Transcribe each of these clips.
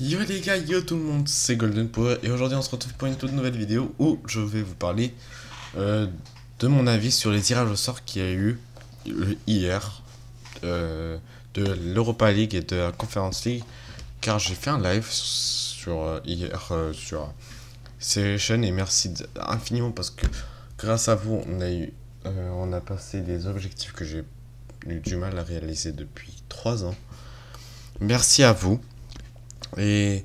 Yo les gars, yo tout le monde, c'est Golden Power et aujourd'hui on se retrouve pour une toute nouvelle vidéo où je vais vous parler euh, de mon avis sur les tirages au sort qu'il y a eu hier de l'Europa League et de la Conference League, car j'ai fait un live sur hier sur ces chaînes et merci infiniment parce que grâce à vous on a passé des objectifs que j'ai eu du mal à réaliser depuis 3 ans. Merci à vous. Et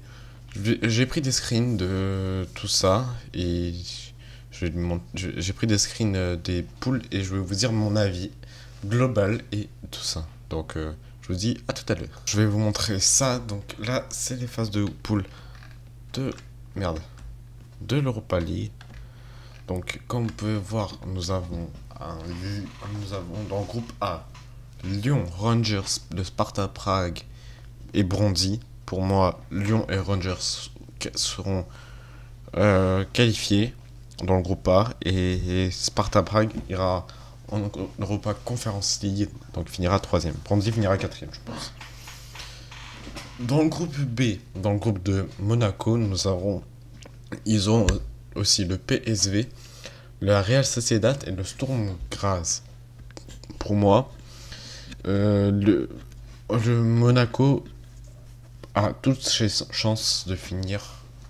j'ai pris des screens de tout ça et j'ai pris des screens des poules et je vais vous dire mon avis global et tout ça. Donc je vous dis à tout à l'heure. Je vais vous montrer ça. Donc là c'est les phases de poule de merde de l'Europa League. Donc comme vous pouvez voir, nous avons dans le groupe A Lyon, Rangers, le Sparta Prague et Bondy. Pour moi, Lyon et Rangers seront qualifiés dans le groupe A et Sparta Prague ira en Europa Conference League, donc finira 3ème. Bondy finira 4ème, je pense. Dans le groupe B, dans le groupe de Monaco, ils ont aussi le PSV, la Real Sociedad et le Sturm Graz. Pour moi, le Monaco a toutes ses chances de finir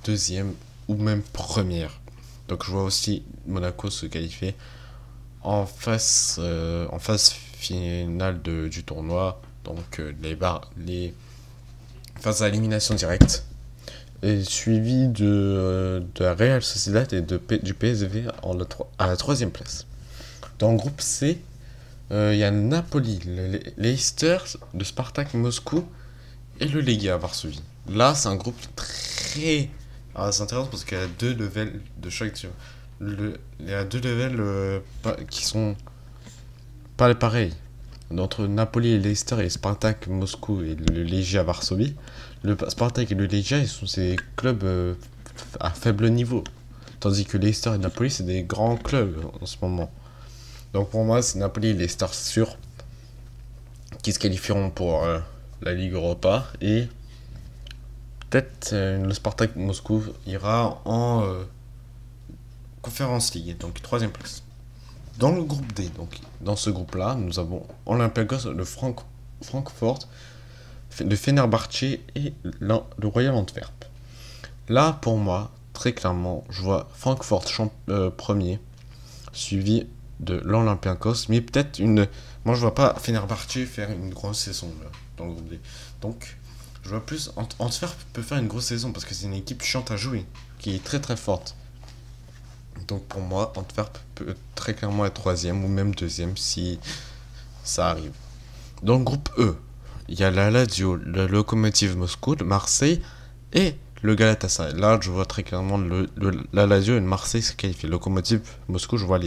deuxième ou même première. Donc je vois aussi Monaco se qualifier en phase finale du tournoi. Donc les phases à élimination directe. Et suivi de la Real Sociedad et du PSV à la 3ème place. Dans le groupe C, il y a Napoli, le Leicester, le Spartak Moscou et le Legia Varsovie. Là, c'est un groupe très... Ah, c'est intéressant parce qu'il y a 2 levels de chaque... Il y a 2 levels qui sont pas pareils. Entre Napoli et Leicester et Spartak Moscou et le Legia Varsovie, le Spartak et le Legia, sont ces clubs à faible niveau. Tandis que Leicester et Napoli, c'est des grands clubs en ce moment. Donc pour moi, c'est Napoli et Leicester sûrs qui se qualifieront pour la Ligue Europa et peut-être le Spartak Moscou ira en Conference League, donc 3ème place. Dans le groupe D, donc dans ce groupe-là, nous avons Olympiakos, le Francfort, le Fenerbahçe et le Royal Antwerp. Là, pour moi, très clairement, je vois Francfort premier, suivi de l'Olympiakos, mais peut-être une... Moi, je vois pas Fenerbahçe faire une grosse saison là, dans le groupe D. Donc, je vois plus... Antwerp peut faire une grosse saison parce que c'est une équipe chiante à jouer, qui est très très forte. Donc pour moi, Antwerp peut très clairement être 3ème ou même 2ème si ça arrive. Dans le groupe E, il y a la Lazio, le Lokomotiv Moscou, le Marseille et le Galatasaray. Là, je vois très clairement la Lazio et le Marseille se qualifier. Le Lokomotiv Moscou, je vois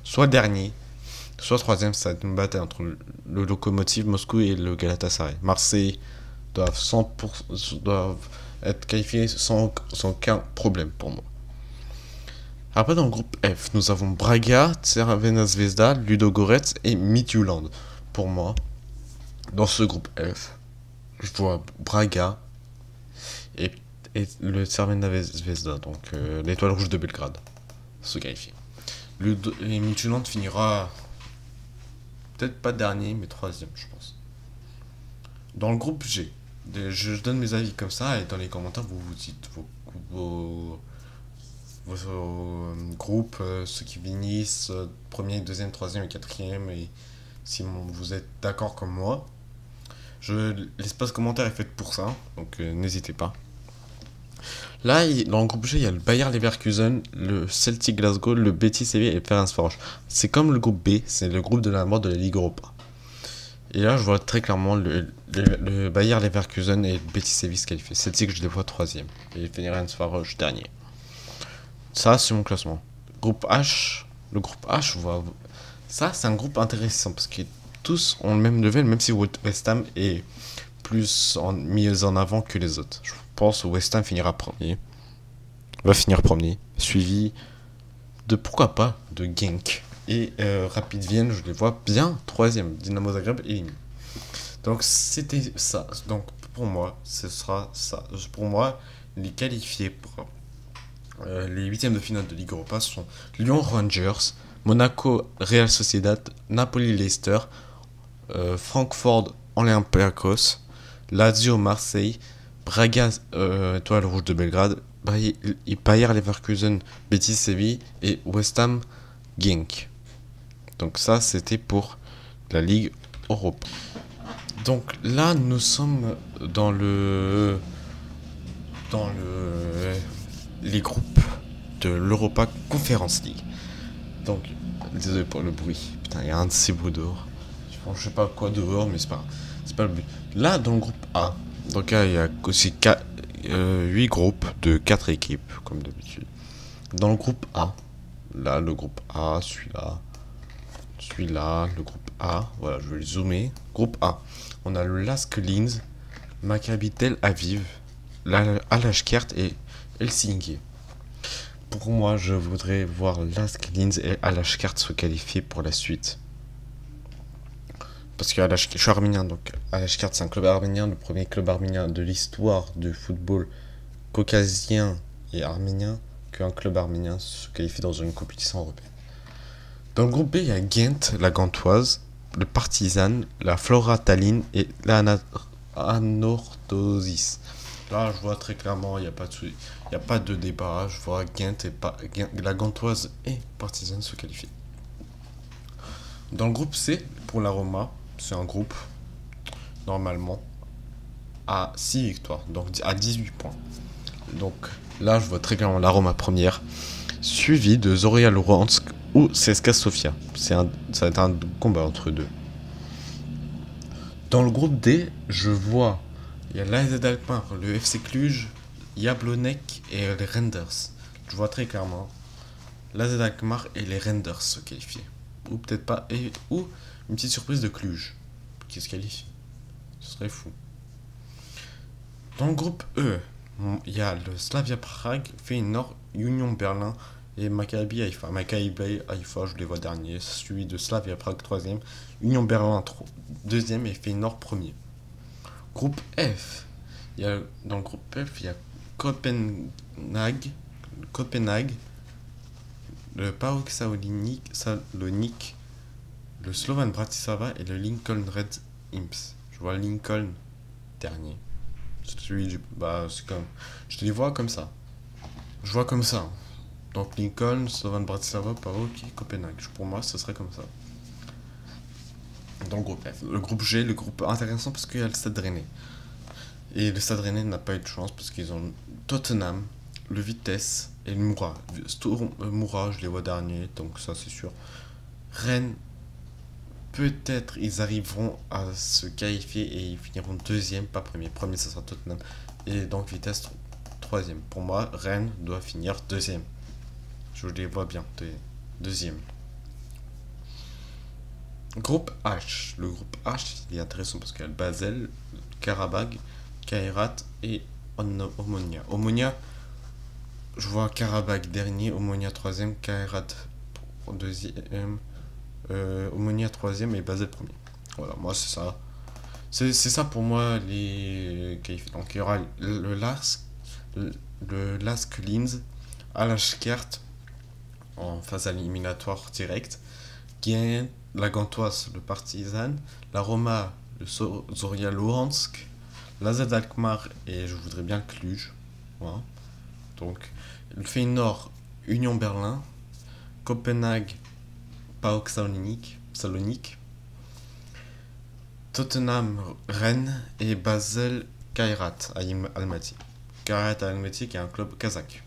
soit dernier, soit 3ème. Ça va être une bataille entre le Lokomotiv Moscou et le Galatasaray. Marseille doivent être qualifiés sans aucun problème pour moi. Après, dans le groupe F, nous avons Braga, Crvena Zvezda, Ludogorets et Midtjylland. Pour moi, dans ce groupe F, je vois Braga et le Crvena Zvezda, donc l'étoile rouge de Belgrade, se qualifier. Et Midtjylland finira peut-être pas dernier, mais 3ème, je pense. Dans le groupe G, je donne mes avis comme ça et dans les commentaires, vous dites vos groupes, ceux qui finissent premier, deuxième, troisième et quatrième, et si vous êtes d'accord comme moi, l'espace commentaire est fait pour ça, donc n'hésitez pas. Là, dans le groupe G, il y a le Bayer Leverkusen, le Celtic Glasgow, le Betis Séville et le Ferencváros. C'est comme le groupe B, c'est le groupe de la mort de la Ligue Europa. Et là, je vois très clairement le Bayer Leverkusen et le Betis Séville se qualifier. Celtic, je les vois 3ème, et le Ferencváros dernier. Ça, c'est mon classement. Groupe H. Le groupe H, ça, c'est un groupe intéressant parce que tous ont le même level, même si West Ham est plus mis en avant que les autres. Je pense que West Ham va finir premier, suivi de pourquoi pas de Genk. Et Rapid Vienne, je les vois bien 3ème. Dynamo Zagreb éliminé. Donc c'était ça. Donc pour moi, ce sera ça. Pour moi, les qualifiés pour les huitièmes de finale de Ligue Europa sont Lyon Rangers, Monaco Real Sociedad, Napoli Leicester, Francfort Olympiakos, Lazio Marseille, Braga Étoile Rouge de Belgrade, Bayer Leverkusen Betis Séville et West Ham Genk. Donc ça c'était pour la Ligue Europa. Donc là nous sommes dans les groupes de l'Europa Conference League. Donc désolé pour le bruit. Putain, il y a un de ces bouts dehors. Je sais pas quoi dehors, mais c'est pas le but. Là dans le groupe A, donc là, il y a aussi 8 groupes de 4 équipes comme d'habitude. Dans le groupe A, là le groupe A, celui-là, le groupe A, voilà, je vais le zoomer. Groupe A, on a le LASK Linz, Maccabi Tel Aviv, Alashkert et Helsinki. Pour moi, je voudrais voir LASK Linz et Alashkert se qualifier pour la suite. Parce que je suis arménien, donc Alashkert c'est un club arménien, le premier club arménien de l'histoire du football caucasien et arménien, qu'un club arménien se qualifie dans une compétition européenne. Dans le groupe B, il y a Ghent, la Gantoise, le Partizan, la Flora Tallinn et la Anorthosis. Là, je vois très clairement, il n'y a pas de débat. Je vois Ghent la Gantoise et Partizan se qualifier. Dans le groupe C, pour la Roma, c'est un groupe, normalement, à 6 victoires, donc à 18 points. Donc là, je vois très clairement la Roma première, suivi de Zorya Luhansk ou CSKA Sofia. Ça va être un combat entre deux. Dans le groupe D, je vois, il y a l'AZ Alkmaar, le FC Cluj, Jablonec et les Renders. Je vois très clairement l'AZ Alkmaar et les Renders se qualifier. Ou peut-être pas, ou une petite surprise de Cluj qui se qualifie. Ce serait fou. Dans le groupe E, il y a le Slavia Prague, Feyenoord, Union Berlin et Maccabi Haïfa. Maccabi Haïfa, je les vois derniers, suivi de Slavia Prague 3e, Union Berlin 2e et Feyenoord 1er. Groupe F, dans le groupe F, il y a Copenhague, le PAOK Salonique, le Slovan Bratislava et le Lincoln Red Imps. Je vois Lincoln dernier. C'est comme, je les vois comme ça. Je vois comme ça. Donc Lincoln, Slovan Bratislava, PAOK et Copenhague. Pour moi, ce serait comme ça. Dans le groupe F. Le groupe G, le groupe intéressant parce qu'il y a le Stade Rennais. Et le Stade Rennais n'a pas eu de chance parce qu'ils ont Tottenham, le Vitesse et le Moura. Moura, je les vois derniers, donc ça c'est sûr. Rennes, peut-être ils arriveront à se qualifier et ils finiront deuxième, pas premier. Premier, ça sera Tottenham. Et donc Vitesse, troisième. Pour moi, Rennes doit finir deuxième. Je les vois bien, deuxième. Groupe H. Le groupe H, il est intéressant parce qu'il y a le Basel, Karabakh, Kairat et Omonia. Omonia, je vois Karabakh dernier, Omonia troisième, Kairat deuxième, Omonia troisième et Basel premier. Voilà, moi c'est ça. C'est ça pour moi les qualifiés. Donc il y aura le LASK Linz, Alashkert en phase éliminatoire directe, Ghent, la Gantoise, le Partizan, la Roma, le Zorya Luhansk, l'AZ Alkmaar et je voudrais bien Cluj. Voilà. Donc le Feyenoord, Union Berlin, Copenhague, PAOK Salonique, Tottenham, Rennes et Basel, Kairat Almaty. Kairat Almaty qui est un club kazakh.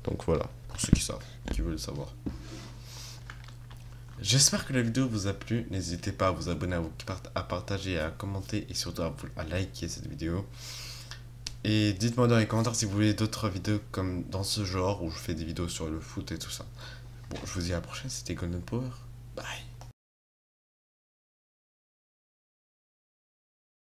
Donc voilà, pour ceux qui savent, qui veulent le savoir. J'espère que la vidéo vous a plu. N'hésitez pas à vous abonner, à partager, à commenter et surtout à liker cette vidéo. Et dites-moi dans les commentaires si vous voulez d'autres vidéos comme dans ce genre où je fais des vidéos sur le foot et tout ça. Bon, je vous dis à la prochaine, c'était Golden Power.